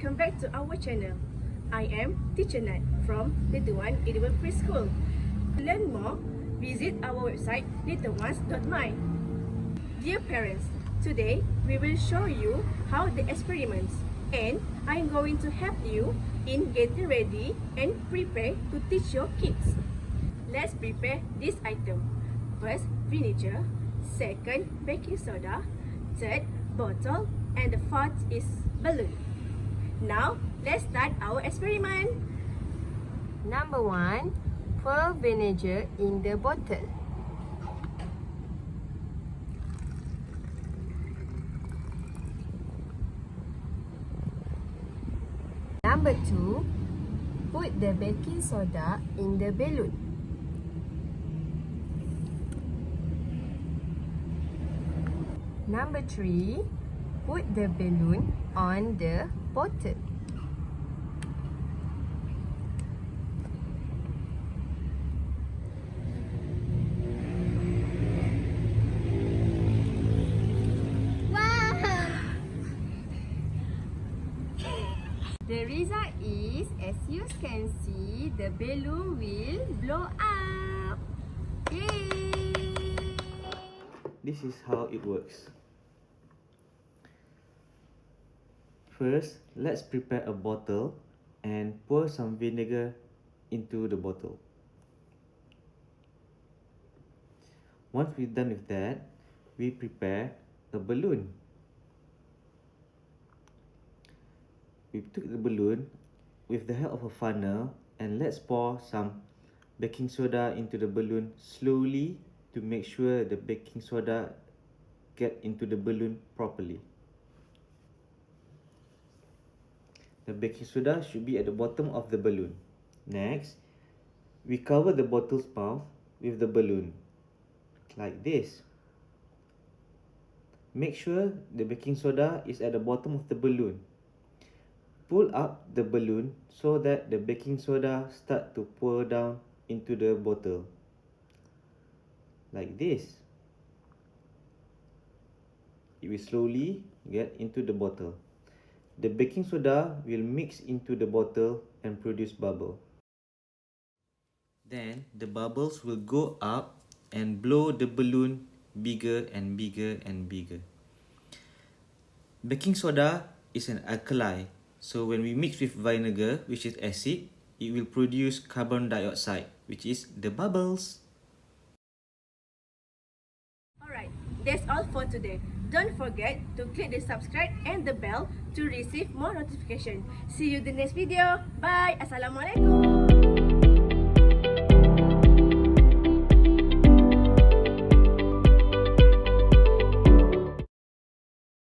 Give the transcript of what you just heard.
welcome back to our channel. I am Teacher Nat from Little One Edible Preschool. To learn more, visit our website littlenones.my. Dear parents, today we will show you how the experiments, and I am going to help you in getting ready and prepare to teach your kids. Let's prepare this item. First, vinegar. Second, baking soda. Third, bottle. And the fourth is balloon. Now, let's start our experiment. Number 1, pour vinegar in the bottle. Number 2, put the baking soda in the balloon. Number 3, put the balloon on the bottle. The result is, as you can see, the balloon will blow up. Yay! This is how it works. First, let's prepare a bottle and pour some vinegar into the bottle. Once we're done with that, we prepare a balloon. We took the balloon with the help of a funnel and let's pour some baking soda into the balloon slowly to make sure the baking soda get into the balloon properly. The baking soda should be at the bottom of the balloon. Next, we cover the bottle's mouth with the balloon, like this. Make sure the baking soda is at the bottom of the balloon. Pull up the balloon so that the baking soda start to pour down into the bottle, like this. It will slowly get into the bottle. The baking soda will mix into the bottle and produce bubble. Then the bubbles will go up and blow the balloon bigger and bigger and bigger. Baking soda is an alkali, so when we mix with vinegar, which is acid, it will produce carbon dioxide, which is the bubbles. Alright, that's all for today. Don't forget to click the subscribe and the bell to receive more notifications. See you in the next video. Bye. Assalamualaikum.